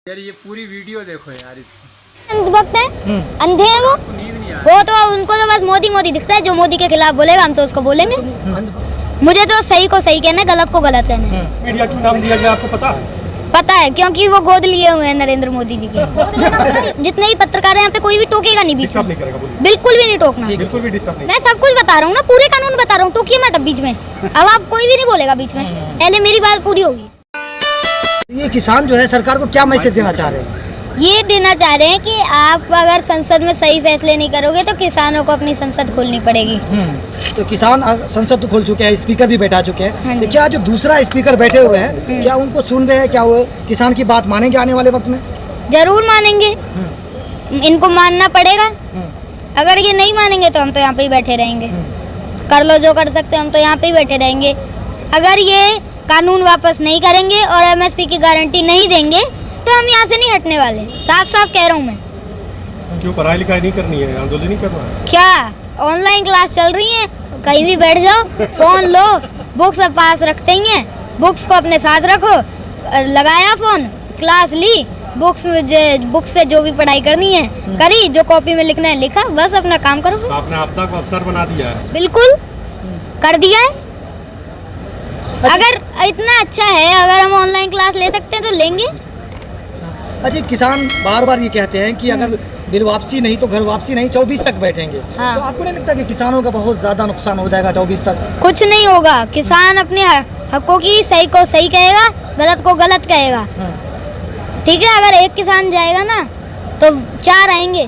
यार ये पूरी वीडियो देखो यार इसकी। वक्त है अंधे हैं वो तो उनको तो बस मोदी मोदी दिखता है। जो मोदी के खिलाफ बोलेगा हम तो उसको बोलेंगे। मुझे तो सही को सही कहना है, गलत को गलत कहना है। मीडिया क्यों नाम दिया गया आपको पता है? पता है, क्योंकि वो गोद लिए हुए हैं नरेंद्र मोदी जी के। जितने भी पत्रकार हैं यहाँ पे कोई भी टोकेगा नहीं बीच में, बिल्कुल भी नहीं टोकना। बिल्कुल भी डिस्टर्ब नहीं। मैं सब कुछ बता रहा हूँ ना, पूरे कानून बता रहा हूँ, टोकिए मत अब बीच में। अब आप कोई भी नहीं बोलेगा बीच में, पहले मेरी बात पूरी होगी। ये किसान जो है सरकार को क्या मैसेज देना चाह रहे हैं? ये देना चाह रहे हैं कि आप अगर संसद में सही फैसले नहीं करोगे तो किसानों को अपनी संसद खोलनी पड़ेगी। तो किसान संसद तो खोल चुके हैं, स्पीकर भी बैठा चुके हैं। हाँ तो क्या जो दूसरा स्पीकर बैठे हुए हैं क्या उनको सुन रहे हैं? क्या वो किसान की बात मानेंगे आने वाले वक्त में? जरूर मानेंगे, इनको मानना पड़ेगा। अगर ये नहीं मानेंगे तो हम तो यहाँ पे ही बैठे रहेंगे। कर लो जो कर सकते हो, हम तो यहाँ पे ही बैठे रहेंगे। अगर ये कानून वापस नहीं करेंगे और एमएसपी की गारंटी नहीं देंगे तो हम यहाँ से नहीं हटने वाले। साफ साफ कह रहा हूँ मैं। क्यों पढ़ाई लिखाई नहीं करनी है, आंदोलन नहीं करना है? क्या ऑनलाइन क्लास चल रही है, कहीं भी बैठ जाओ, फोन लो, बुक्स पास रखते ही हैं, बुक्स को अपने साथ रखो, लगाया फोन, क्लास ली, बुक्स से जो भी पढ़ाई करनी है करी, जो कॉपी में लिखना है लिखा, बस अपना काम करो। तो आपने आपदा को अवसर बना दिया है। बिल्कुल कर दिया है। अगर इतना अच्छा है, अगर हम ऑनलाइन क्लास ले सकते हैं तो लेंगे। अच्छा, किसान बार बार ये कहते हैं कि अगर बिल वापसी नहीं तो घर वापसी नहीं, 24 तक बैठेंगे। हाँ। तो आपको नहीं लगता कि किसानों का बहुत ज्यादा नुकसान हो जाएगा 24 तक? कुछ नहीं होगा, किसान अपने हकों की सही को सही कहेगा, गलत को गलत कहेगा। ठीक है, अगर एक किसान जाएगा ना तो 4 आएंगे।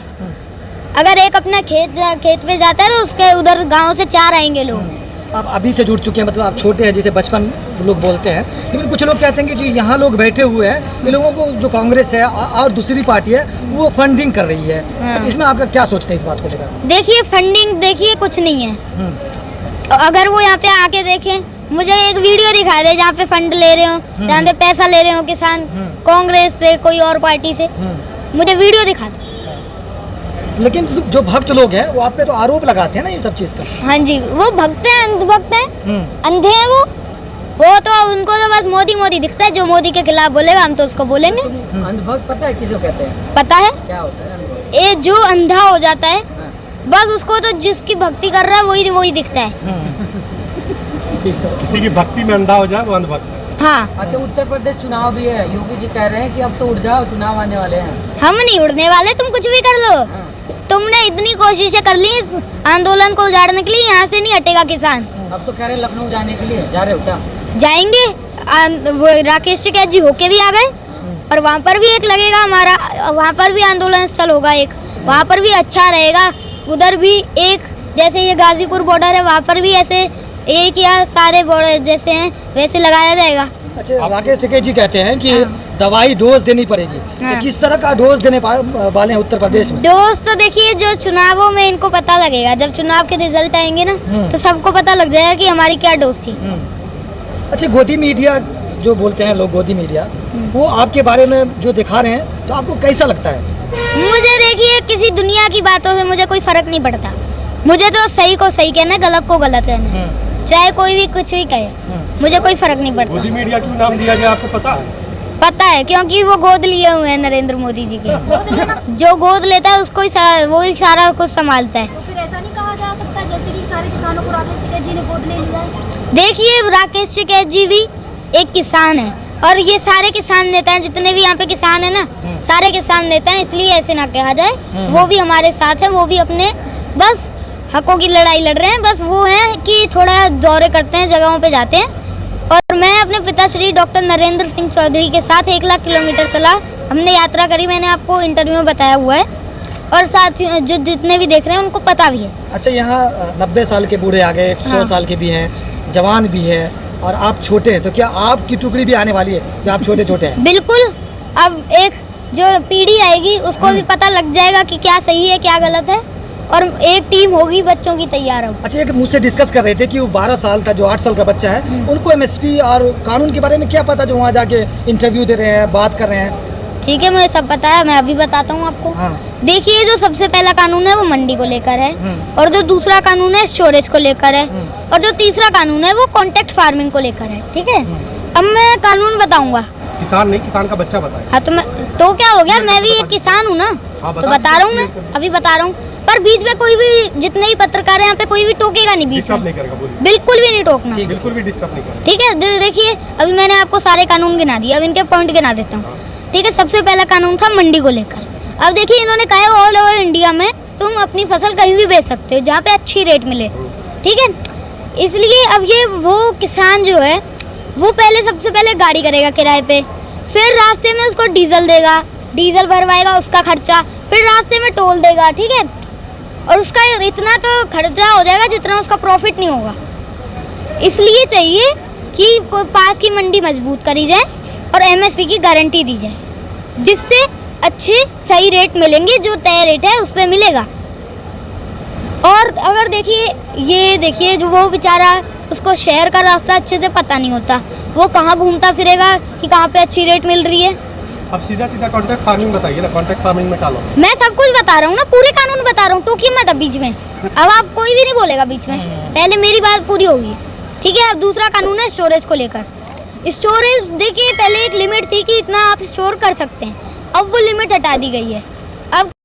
अगर एक अपना खेत पे जाता है तो उसके उधर गांव से 4 आएंगे लोग। आप अभी से जुड़ चुके हैं, मतलब आप छोटे हैं, जैसे बचपन लोग बोलते हैं, लेकिन कुछ लोग कहते हैं कि जो यहाँ लोग बैठे हुए हैं, इन लोगों को जो कांग्रेस है और दूसरी पार्टी है वो फंडिंग कर रही है। हाँ। इसमें आपका क्या सोचते हैं इस बात को लेकर? देखिए फंडिंग, देखिए कुछ नहीं है। अगर वो यहाँ पे आके देखें, मुझे एक वीडियो दिखा दे जहाँ पे फंड ले रहे हो, जहाँ पे पैसा ले रहे हो किसान, कांग्रेस से कोई और पार्टी से, मुझे वीडियो दिखा दो। लेकिन जो भक्त लोग हैं वो आप पे तो आरोप लगाते हैं ना ये सब चीज का। हाँ जी, वो भक्त हैं, अंधभक्त हैं, अंधे हैं वो तो उनको तो बस मोदी मोदी दिखता है। जो मोदी के खिलाफ बोलेगा हम तो उसको बोलेंगे। अंधभक्त पता है किसको कहते हैं? पता है, क्या होता है अंधभक्त? ये जो अंधा हो जाता है, बस उसको तो जिसकी भक्ति कर रहा है वही दिखता है। किसी की भक्ति में अंधा हो जाए वो अंधभक्त है। हाँ। अच्छा, उत्तर प्रदेश चुनाव भी है, योगी जी कह रहे हैं कि अब तो उठ जाओ, चुनाव आने वाले हैं। हम नहीं उड़ने वाले, तुम कुछ भी कर लो। तुमने इतनी कोशिशें कर ली इस आंदोलन को उजाड़ने के लिए, यहाँ से नहीं हटेगा किसान। अब तो कह रहे हैं लखनऊ जाने के लिए, जा रहे हो क्या? जाएंगे, वो राकेश टिकैत जी होके भी आ गए और वहाँ पर भी एक लगेगा हमारा, वहाँ पर भी आंदोलन स्थल होगा एक, वहाँ पर भी अच्छा रहेगा। उधर भी एक, जैसे ये गाजीपुर बॉर्डर है, वहाँ पर भी ऐसे एक या सारे बॉर्डर जैसे हैं वैसे लगाया जाएगा। अच्छा, राकेश टिकैत जी कहते हैं कि दवाई डोज देनी पड़ेगी। तो किस तरह का डोज देने वाले हैं उत्तर प्रदेश में? डोज तो देखिए जो चुनावों में इनको पता लगेगा, जब चुनाव के रिजल्ट आएंगे ना तो सबको पता लग जाएगा कि हमारी क्या डोज थी। अच्छा, गोदी मीडिया जो बोलते हैं लोग, गोदी मीडिया, वो आपके बारे में जो दिखा रहे हैं तो आपको कैसा लगता है? मुझे देखिए किसी दुनिया की बातों से मुझे कोई फर्क नहीं पड़ता। मुझे तो सही को सही कहना है, गलत को गलत कहना है। चाहे कोई भी कुछ भी कहे, मुझे कोई फर्क नहीं पड़ता। मोदी मीडिया क्यों नाम दिया गया आपको पता है? पता है, क्योंकि वो गोद लिए हुए हैं नरेंद्र मोदी जी के। जो गोद लेता है उसको वो ही सारा कुछ संभालता है। तो फिर ऐसा नहीं कहा जा सकता जैसे कि सारे किसानों को राकेश टिकैत जी ने गोद ले लिया है? देखिए राकेश टिकैत जी भी एक किसान है और ये सारे किसान नेता हैं, जितने भी यहाँ पे किसान है ना, सारे किसान नेता हैं, इसलिए ऐसे ना कहा जाए। वो भी हमारे साथ है, वो भी अपने बस हकों की लड़ाई लड़ रहे हैं। बस वो है कि थोड़ा दौरे करते हैं, जगहों पे जाते हैं। और मैं अपने पिताश्री डॉक्टर नरेंद्र सिंह चौधरी के साथ 1 लाख किलोमीटर चला, हमने यात्रा करी, मैंने आपको इंटरव्यू में बताया हुआ है। और साथ जो जितने भी देख रहे हैं उनको पता भी है। अच्छा, यहाँ 90 साल के बूढ़े आ गए, 100 साल के भी हैं, जवान भी है, और आप छोटे हैं, तो क्या आपकी टुकड़ी भी आने वाली है जो आप छोटे छोटे हैं? बिल्कुल, अब एक जो पीढ़ी आएगी उसको भी पता लग जाएगा कि क्या सही है क्या गलत है, और एक टीम होगी बच्चों की तैयार हो। अच्छा, एक मुझसे डिस्कस कर रहे थे कि वो 12 साल का जो 8 साल का बच्चा है, उनको एमएसपी और कानून के बारे में क्या पता, जो वहाँ जाके इंटरव्यू दे रहे हैं, बात कर रहे हैं? ठीक है, मुझे सब पता है, मैं अभी बताता हूँ आपको। हाँ। देखिए, जो सबसे पहला कानून है वो मंडी को लेकर है, और जो दूसरा कानून है स्टोरेज को लेकर है, और जो तीसरा कानून है वो कॉन्ट्रैक्ट फार्मिंग को लेकर है। ठीक है, अब मैं कानून बताऊंगा। किसान नहीं, किसान का बच्चा बताए। हाँ, तो मैं तो क्या हो गया, मैं भी एक किसान हूँ ना, हाँ, तो बता रहा हूँ मैं, अभी बता रहा हूँ। पर बीच में कोई भी, जितने भी पत्रकार हैं यहाँ पे, कोई भी टोकेगा नहीं बीच डिस्टर्ब में, नहीं करेगा, बोलिए। बिल्कुल भी नहीं टोकना। बिल्कुल भी डिस्टर्ब नहीं करेगा। ठीक है, देखिए अभी मैंने आपको सारे कानून गिना दिए, अब इनके पॉइंट गिना देता हूँ। ठीक है, सबसे पहला कानून था मंडी को लेकर। अब देखिए इन्होंने कहा है ऑल ओवर इंडिया में तुम अपनी फसल कहीं भी बेच सकते हो जहाँ पे अच्छी रेट मिले। ठीक है, इसलिए अब ये वो किसान जो है वो पहले, सबसे पहले गाड़ी करेगा किराए पे, फिर रास्ते में उसको डीजल देगा, डीजल भरवाएगा, उसका खर्चा, फिर रास्ते में टोल देगा। ठीक है, और उसका इतना तो खर्चा हो जाएगा जितना उसका प्रॉफिट नहीं होगा। इसलिए चाहिए कि पास की मंडी मजबूत करी जाए और एमएसपी की गारंटी दी जाए, जिससे अच्छे सही रेट मिलेंगे, जो तय रेट है उस पर मिलेगा। और अगर देखिए जो वो बेचारा, उसको शहर का रास्ता अच्छे से पता नहीं होता, वो कहाँ घूमता फिरेगा कि कहाँ पे अच्छी रेट मिल रही है। अब सीधा सीधा कॉन्ट्रैक्ट फार्मिंग बताइए ना, कॉन्ट्रैक्ट फार्मिंग में क्या लो? मैं सब कुछ बता रहा हूँ ना, पूरे कानून बता रहा हूँ, टोकिए मत अब बीच में। अब आप कोई भी नहीं बोलेगा बीच में, पहले मेरी बात पूरी होगी। ठीक है, अब दूसरा कानून है स्टोरेज को लेकर। स्टोरेज देखिए, पहले एक लिमिट थी कि इतना आप स्टोर कर सकते हैं, अब वो लिमिट हटा दी गई है। अब